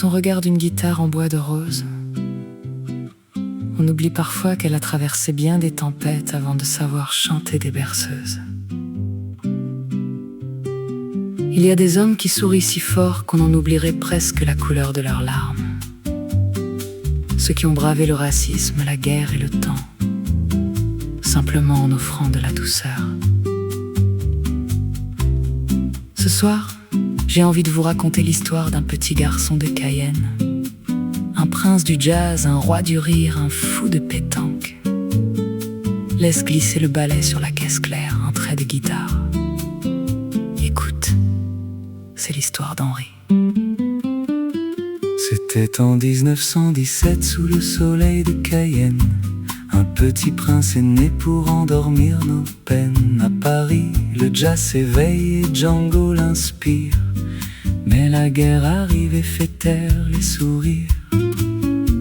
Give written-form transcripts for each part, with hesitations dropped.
on regarde une guitare en bois de rose, on oublie parfois qu'elle a traversé bien des tempêtes avant de savoir chanter des berceuses. Il y a des hommes qui sourient si fort qu'on en oublierait presque la couleur de leurs larmes. Ceux qui ont bravé le racisme, la guerre et le temps, simplement en offrant de la douceur. Ce soir, j'ai envie de vous raconter l'histoire d'un petit garçon de Cayenne, un prince du jazz, un roi du rire, un fou de pétanque. Laisse glisser le balai sur la caisse claire, un trait de guitare. Écoute, c'est l'histoire d'Henri. C'était en 1917 sous le soleil de Cayenne. Un petit prince est né pour endormir nos peines. À Paris, le jazz s'éveille et Django l'inspire. Mais la guerre arrive et fait taire les sourires.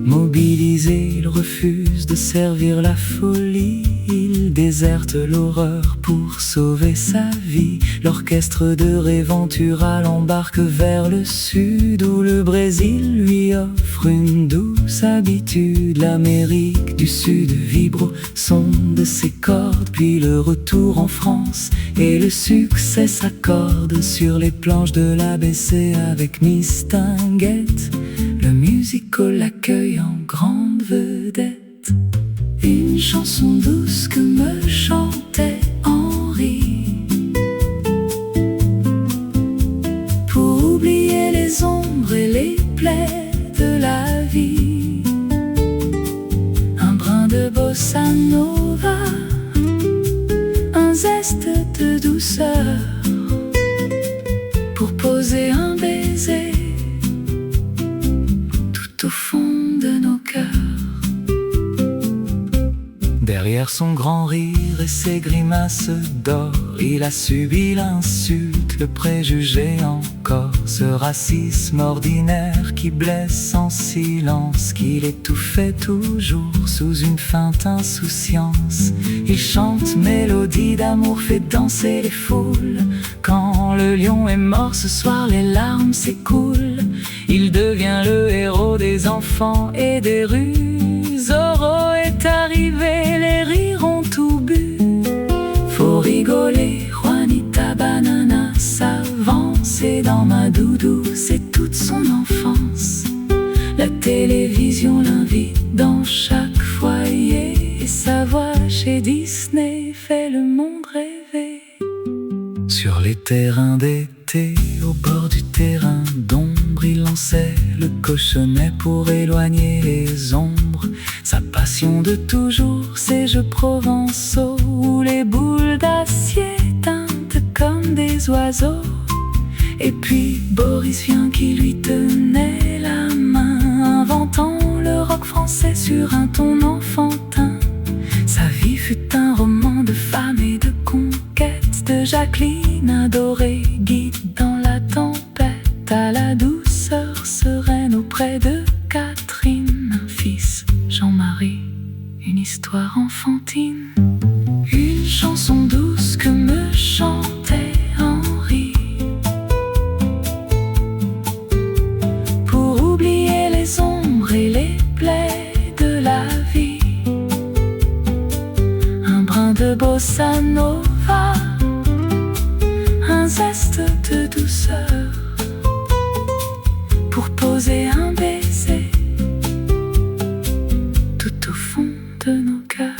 Mobilisé, il refuse de servir la folie. Il déserte l'horreur pour sauver sa vie. L'orchestre de Réventura l'embarque vers le sud, où le Brésil lui offre une douce habitude. L'Amérique du Sud vibre au son de ses cordes, puis le retour en France et le succès s'accorde. Sur les planches de l'ABC avec Miss Tinguette, le musical l'accueille en grande vedette. Une chanson douce que me chantait Henri, pour oublier les ombres et les plaies de la vie. Un brin de bossa nova, un zeste de douceur, pour poser un baiser tout au fond de nos cœurs. Derrière son grand rire et ses grimaces d'or, il a subi l'insulte, le préjugé encore. Ce racisme ordinaire qui blesse en silence, qu'il étouffait toujours sous une feinte insouciance. Il chante mélodie d'amour, fait danser les foules. Quand le lion est mort ce soir, les larmes s'écoulent. Il devient le héros des enfants et des rues. Zorro est arrivé, les rires ont tout bu. Faut rigoler, Juanita Banana s'avance, et dans ma doudou, c'est toute son enfance. La télévision l'invite dans chaque foyer, et sa voix chez Disney fait le monde rêver. Sur les terrains d'été, au bord du terrain d'ombre, il lançait le cochonnet pour éloigner les ombres. Sa passion de toujours, ces jeux provençaux, où les boules d'acier teintent comme des oiseaux. Et puis Boris Vian qui lui tenait la main, inventant le rock français sur un ton enfantin. Sa vie fut un roman de femme et de conquête, de Jacqueline adorée, guide dans la tempête, à la douceur sereine auprès de Catherine. Un fils, Jean-Marie, une histoire enfantine. Une chanson douce que me chantait Henri, pour oublier les ombres et les plaies de la vie. Un brin de bossa nova, un zeste de douceur, pour poser un baiser tout au fond de nos cœurs.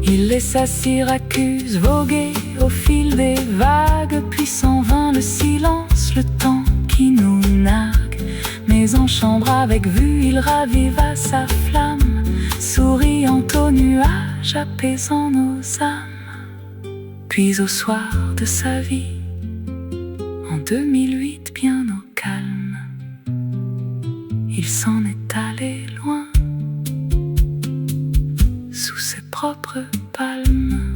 Il laissa Syracuse voguer au fil des vagues, puis s'en vint le silence, le temps qui nous nargue. Mais en chambre avec vue, il raviva sa flamme, souriant au nuage, apaisant nos âmes. Puis au soir de sa vie, en 2008, bien au calme, il s'en est allé loin, sous ses propres palmes.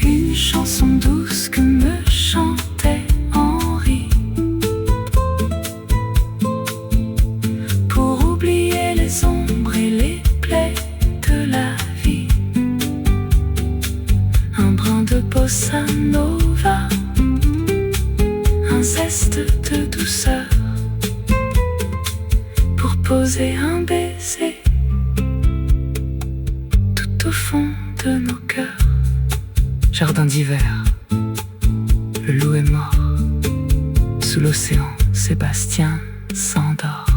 Une chanson douce que me chantait Henri, pour oublier les ombres et les plaies de la vie. Un brin de bossa nova, geste de douceur pour poser un baiser tout au fond de nos cœurs. Jardin d'hiver, le loup est mort. Sous l'océan, Sébastien s'endort.